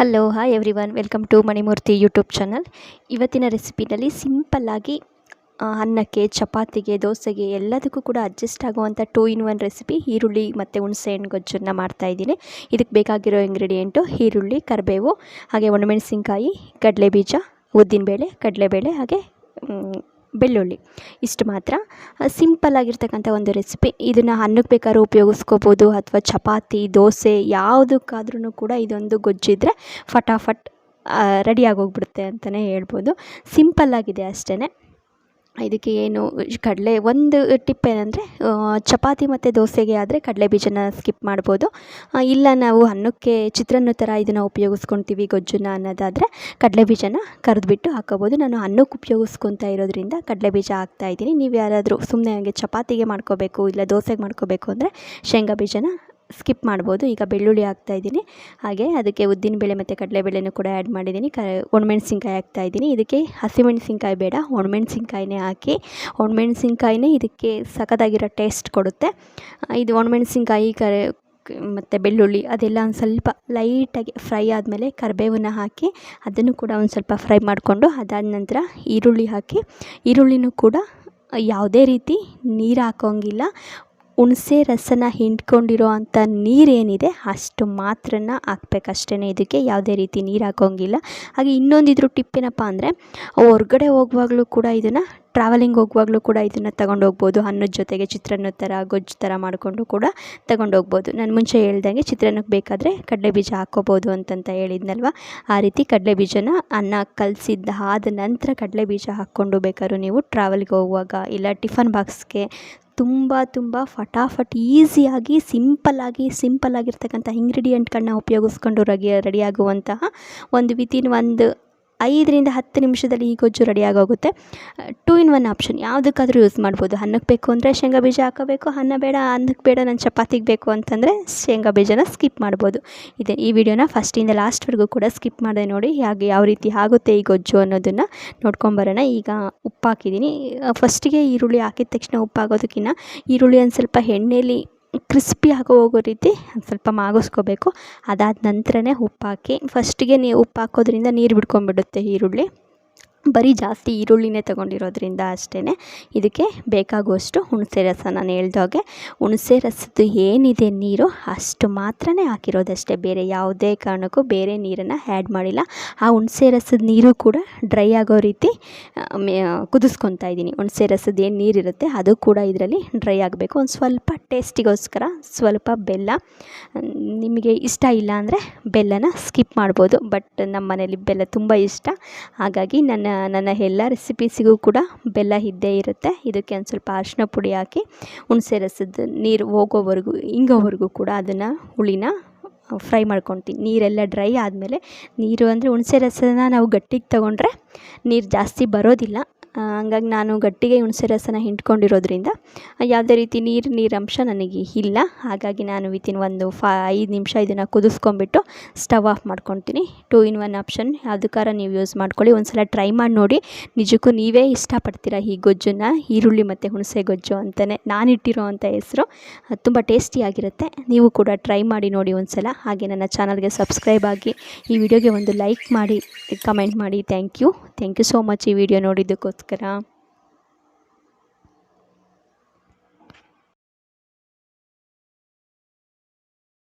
Hello hi everyone, welcome to Manimurthy YouTube channel. ಇವತ್ತಿನ ರೆಸಿಪಿನಲ್ಲಿ ಸಿಂಪಲ್ಲಾಗಿ ಅನ್ನಕ್ಕೆ, ಚಪಾತಿಗೆ, ದೋಸೆಗೆ ಎಲ್ಲದಕ್ಕೂ ಕೂಡ ಅಡ್ಜಸ್ಟ್ ಆಗುವಂಥ 2 in 1 ರೆಸಿಪಿ ಈರುಳ್ಳಿ ಮತ್ತು ಹುಣಸೆಹಣ್ಣು ಗೊಜ್ಜನ್ನು ಮಾಡ್ತಾಯಿದ್ದೀನಿ. ಇದಕ್ಕೆ ಬೇಕಾಗಿರೋ ಇಂಗ್ರೀಡಿಯೆಂಟು ಈರುಳ್ಳಿ, ಕರಿಬೇವು, ಹಾಗೆ ಒಣಮೆಣಸಿನ್ಕಾಯಿ, ಕಡಲೆಬೀಜ, ಉದ್ದಿನಬೇಳೆ, ಕಡಲೆಬೇಳೆ, ಹಾಗೆ ಬೆಳ್ಳುಳ್ಳಿ. ಇಷ್ಟು ಮಾತ್ರ. ಸಿಂಪಲ್ಲಾಗಿರ್ತಕ್ಕಂಥ ಒಂದು ರೆಸಿಪಿ. ಇದನ್ನು ಅನ್ನಕ್ಕೆ ಬೇಕಾದ್ರೂ ಉಪಯೋಗಿಸ್ಕೋಬೋದು, ಅಥವಾ ಚಪಾತಿ, ದೋಸೆ ಯಾವುದಕ್ಕಾದ್ರೂ ಕೂಡ ಇದೊಂದು ಗೊಜ್ಜಿದ್ರೆ ಫಟಾಫಟ್ ರೆಡಿಯಾಗೋಗ್ಬಿಡುತ್ತೆ ಅಂತಲೇ ಹೇಳ್ಬೋದು. ಸಿಂಪಲ್ಲಾಗಿದೆ ಅಷ್ಟೇ. ಇದಕ್ಕೆ ಏನು ಕಡಲೆ ಒಂದು ಟಿಪ್ ಏನಂದರೆ, ಚಪಾತಿ ಮತ್ತು ದೋಸೆಗೆ ಆದರೆ ಕಡಲೆಬೀಜನ ಸ್ಕಿಪ್ ಮಾಡ್ಬೋದು. ಇಲ್ಲ ನಾವು ಅನ್ನಕ್ಕೆ ಚಿತ್ರಾನ್ನ ಥರ ಇದನ್ನು ಉಪಯೋಗಿಸ್ಕೊತೀವಿ ಗೊಜ್ಜನ್ನ ಅನ್ನೋದಾದರೆ ಕಡಲೆಬೀಜನ ಕರೆದ್ಬಿಟ್ಟು ಹಾಕೋಬೋದು. ನಾನು ಅನ್ನಕ್ಕೆ ಉಪಯೋಗಿಸ್ಕೊತಾ ಇರೋದ್ರಿಂದ ಕಡಲೆಬೀಜ ಹಾಕ್ತಾಯಿದ್ದೀನಿ. ನೀವು ಯಾರಾದರೂ ಸುಮ್ಮನೆ ಹಾಗೆ ಚಪಾತಿಗೆ ಮಾಡ್ಕೋಬೇಕು, ಇಲ್ಲ ದೋಸೆಗೆ ಮಾಡ್ಕೋಬೇಕು ಅಂದರೆ ಶೇಂಗಾ ಬೀಜನ ಸ್ಕಿಪ್ ಮಾಡ್ಬೋದು. ಈಗ ಬೆಳ್ಳುಳ್ಳಿ ಹಾಕ್ತಾಯಿದ್ದೀನಿ, ಹಾಗೆ ಅದಕ್ಕೆ ಉದ್ದಿನಬೇಳೆ ಮತ್ತು ಕಡಲೆಬೇಳೆನೂ ಕೂಡ ಆ್ಯಡ್ ಮಾಡಿದ್ದೀನಿ. ಒಣಮೆಣ್ಸಿನ್ಕಾಯಿ ಹಾಕ್ತಾಯಿದ್ದೀನಿ. ಇದಕ್ಕೆ ಹಸಿಮೆಣ್ಸಿನ್ಕಾಯಿ ಬೇಡ, ಒಣಮೆಣ್ಸಿನ್ಕಾಯಿನೇ ಹಾಕಿ. ಒಣಮೆಣ್ಸಿನ್ಕಾಯಿನೇ ಇದಕ್ಕೆ ಸಖತ್ತಾಗಿರೋ ಟೇಸ್ಟ್ ಕೊಡುತ್ತೆ. ಇದು ಒಣಮೆಣ್ಸಿನ್ಕಾಯಿ ಮತ್ತು ಬೆಳ್ಳುಳ್ಳಿ ಅದೆಲ್ಲ ಒಂದು ಸ್ವಲ್ಪ ಲೈಟಾಗಿ ಫ್ರೈ ಆದಮೇಲೆ ಕರಿಬೇವನ್ನ ಹಾಕಿ ಅದನ್ನು ಕೂಡ ಒಂದು ಸ್ವಲ್ಪ ಫ್ರೈ ಮಾಡಿಕೊಂಡು, ಅದಾದ ನಂತರ ಈರುಳ್ಳಿ ಹಾಕಿ. ಈರುಳ್ಳಿನೂ ಕೂಡ ಯಾವುದೇ ರೀತಿ ನೀರು ಹಾಕೋಂಗಿಲ್ಲ. ಹುಣಸೆ ರಸನ ಹಿಂಡ್ಕೊಂಡಿರೋ ಅಂಥ ನೀರೇನಿದೆ ಅಷ್ಟು ಮಾತ್ರ ಹಾಕ್ಬೇಕಷ್ಟೇ. ಇದಕ್ಕೆ ಯಾವುದೇ ರೀತಿ ನೀರು ಹಾಕೋಂಗಿಲ್ಲ. ಹಾಗೆ ಇನ್ನೊಂದಿದ್ರ ಟಿಪ್ ಏನಪ್ಪ ಅಂದರೆ, ಹೊರ್ಗಡೆ ಹೋಗುವಾಗಲೂ ಕೂಡ ಇದನ್ನು ಟ್ರಾವೆಲಿಂಗ್ ಹೋಗುವಾಗಲೂ ಕೂಡ ಇದನ್ನು ತೊಗೊಂಡೋಗ್ಬೋದು. ಅನ್ನದ ಜೊತೆಗೆ ಚಿತ್ರಾನ್ನದ ಥರ, ಗೊಜ್ಜು ಥರ ಮಾಡಿಕೊಂಡು ಕೂಡ ತೊಗೊಂಡೋಗ್ಬೋದು. ನಾನು ಮುಂಚೆ ಹೇಳ್ದಂಗೆ ಚಿತ್ರಾನ್ನಕ್ಕೆ ಬೇಕಾದರೆ ಕಡಲೆಬೀಜ ಹಾಕ್ಕೋಬೋದು ಅಂತಂತ ಹೇಳಿದ್ನಲ್ವ, ಆ ರೀತಿ ಕಡಲೆಬೀಜನ ಅನ್ನ ಕಲಸಿದ್ದಾದ ನಂತರ ಕಡಲೆಬೀಜ ಹಾಕ್ಕೊಂಡು ಬೇಕಾದ್ರೂ ನೀವು ಟ್ರಾವೆಲ್ಗೆ ಹೋಗುವಾಗ, ಇಲ್ಲ ಟಿಫನ್ ಬಾಕ್ಸ್ಗೆ ತುಂಬ ಫಟಾಫಟ್ ಈಸಿಯಾಗಿ ಸಿಂಪಲ್ಲಾಗಿರ್ತಕ್ಕಂಥ ಇಂಗ್ರೀಡಿಯೆಂಟ್ಗಳನ್ನ ಉಪಯೋಗಿಸ್ಕೊಂಡು ರೆಡಿಯಾಗುವಂತಹ ಒಂದು ವಿತಿನ್ 5 ರಿಂದ 10 ನಿಮಿಷದಲ್ಲಿ ಈ ಗೊಜ್ಜು ರೆಡಿಯಾಗೋಗುತ್ತೆ. 2 in 1 ಆಪ್ಷನ್ ಯಾವುದಕ್ಕಾದರೂ ಯೂಸ್ ಮಾಡ್ಬೋದು. ಅನ್ನಕ್ಕೆ ಬೇಕು ಅಂದರೆ ಶೇಂಗಾ ಬೀಜ ಹಾಕೋಬೇಕು, ಅನ್ನ ಬೇಡ, ಅನ್ನಕ್ಕೆ ಬೇಡ, ನಾನು ಚಪಾತಿಗೆ ಬೇಕು ಅಂತಂದರೆ ಶೇಂಗಾ ಬೀಜನ ಸ್ಕಿಪ್ ಮಾಡ್ಬೋದು. ಈ ವಿಡಿಯೋನ ಫಸ್ಟಿಂದ ಲಾಸ್ಟ್ವರೆಗೂ ಕೂಡ ಸ್ಕಿಪ್ ಮಾಡಿದೆ ನೋಡಿ, ಯಾವ ರೀತಿ ಆಗುತ್ತೆ ಈ ಗೊಜ್ಜು ಅನ್ನೋದನ್ನು ನೋಡ್ಕೊಂಬರೋಣ. ಈಗ ಉಪ್ಪು ಹಾಕಿದ್ದೀನಿ. ಫಸ್ಟಿಗೆ ಈರುಳ್ಳಿ ಹಾಕಿದ ತಕ್ಷಣ ಉಪ್ಪು ಹಾಕೋದಕ್ಕಿಂತ ಈರುಳ್ಳಿ ಒಂದು ಸ್ವಲ್ಪ ಎಣ್ಣೆಲಿ ಕ್ರಿಸ್ಪಿ ಹೋಗೋ ರೀತಿ ಒಂದು ಸ್ವಲ್ಪ ಮಾಗಿಸ್ಕೋಬೇಕು. ಅದಾದ ನಂತರನೇ ಉಪ್ಪು ಹಾಕಿ. ಫಸ್ಟಿಗೆ ಉಪ್ಪು ಹಾಕೋದ್ರಿಂದ ನೀರು ಬಿಡ್ಕೊಂಡ್ಬಿಡುತ್ತೆ ಈರುಳ್ಳಿ. ಬರೀ ಜಾಸ್ತಿ ಈರುಳ್ಳಿನೇ ತೊಗೊಂಡಿರೋದ್ರಿಂದ ಅಷ್ಟೇ. ಇದಕ್ಕೆ ಬೇಕಾಗುವಷ್ಟು ಹುಣಸೆ ರಸ, ನಾನು ಹೇಳ್ದಾಗೆ ಹುಣಸೆ ರಸದ್ದು ಏನಿದೆ ನೀರು ಅಷ್ಟು ಮಾತ್ರ ಹಾಕಿರೋದಷ್ಟೇ. ಬೇರೆ ಯಾವುದೇ ಕಾರಣಕ್ಕೂ ಬೇರೆ ನೀರನ್ನು ಆ್ಯಡ್ ಮಾಡಿಲ್ಲ. ಆ ಹುಣಸೆ ರಸದ ನೀರು ಕೂಡ ಡ್ರೈ ಆಗೋ ರೀತಿ ಕುದಿಸ್ಕೊತಾ ಇದ್ದೀನಿ. ಹುಣಸೆ ರಸದ ಏನು ನೀರಿರುತ್ತೆ ಅದು ಕೂಡ ಇದರಲ್ಲಿ ಡ್ರೈ ಆಗಬೇಕು. ಒಂದು ಸ್ವಲ್ಪ ಟೇಸ್ಟಿಗೋಸ್ಕರ ಸ್ವಲ್ಪ ಬೆಲ್ಲ, ನಿಮಗೆ ಇಷ್ಟ ಇಲ್ಲ ಅಂದರೆ ಬೆಲ್ಲನ ಸ್ಕಿಪ್ ಮಾಡ್ಬೋದು. ಬಟ್ ನಮ್ಮ ಮನೇಲಿ ಬೆಲ್ಲ ತುಂಬ ಇಷ್ಟ, ಹಾಗಾಗಿ ನನ್ನ ಎಲ್ಲ ರೆಸಿಪೀಸಿಗೂ ಕೂಡ ಬೆಲ್ಲ ಇದ್ದೇ ಇರುತ್ತೆ. ಇದಕ್ಕೆ ಒಂದು ಸ್ವಲ್ಪ ಅರಿಶಿನ ಪುಡಿ ಹಾಕಿ ಹುಣಸೆ ರಸದ ನೀರು ಇಂಗೋವರೆಗೂ ಕೂಡ ಅದನ್ನು ಹುಳಿನ ಫ್ರೈ ಮಾಡ್ಕೊತೀನಿ. ನೀರೆಲ್ಲ ಡ್ರೈ ಆದಮೇಲೆ, ನೀರು ಅಂದರೆ ಹುಣಸೆ ರಸನ ನಾವು ಗಟ್ಟಿಗೆ ತೊಗೊಂಡ್ರೆ ನೀರು ಜಾಸ್ತಿ ಬರೋದಿಲ್ಲ. ಹಂಗಾಗಿ ನಾನು ಗಟ್ಟಿಗೆ ಹುಣಸೆ ರಸನ ಹಿಂಡ್ಕೊಂಡಿರೋದ್ರಿಂದ ಯಾವುದೇ ರೀತಿ ನೀರಂಶ ನನಗೆ ಇಲ್ಲ. ಹಾಗಾಗಿ ನಾನು ವಿತಿನ್ 5 ನಿಮಿಷ ಇದನ್ನು ಕುದಿಸ್ಕೊಂಬಿಟ್ಟು ಸ್ಟವ್ ಆಫ್ ಮಾಡ್ಕೊತೀನಿ. 2 in 1 ಆಪ್ಷನ್ ಯಾವುದಕ್ಕಾರ ನೀವು ಯೂಸ್ ಮಾಡ್ಕೊಳ್ಳಿ. ಒಂದು ಸಲ ಟ್ರೈ ಮಾಡಿ ನೋಡಿ, ನಿಜಕ್ಕೂ ನೀವೇ ಇಷ್ಟಪಡ್ತೀರಾ ಈ ಗೊಜ್ಜನ್ನು. ಈರುಳ್ಳಿ ಮತ್ತು ಹುಣಸೆ ಗೊಜ್ಜು ಅಂತಲೇ ನಾನಿಟ್ಟಿರೋ ಅಂಥ ಹೆಸರು. ತುಂಬ ಟೇಸ್ಟಿಯಾಗಿರುತ್ತೆ. ನೀವು ಕೂಡ ಟ್ರೈ ಮಾಡಿ ನೋಡಿ ಒಂದು ಸಲ. ಹಾಗೆ ನನ್ನ ಚಾನಲ್ಗೆ ಸಬ್ಸ್ಕ್ರೈಬ್ ಆಗಿ, ಈ ವಿಡಿಯೋಗೆ ಒಂದು ಲೈಕ್ ಮಾಡಿ, ಕಮೆಂಟ್ ಮಾಡಿ. ಥ್ಯಾಂಕ್ ಯು ಸೋ ಮಚ್ ಈ ವಿಡಿಯೋ ನೋಡಿದ್ದಕ್ಕೋಸ್ಕರ.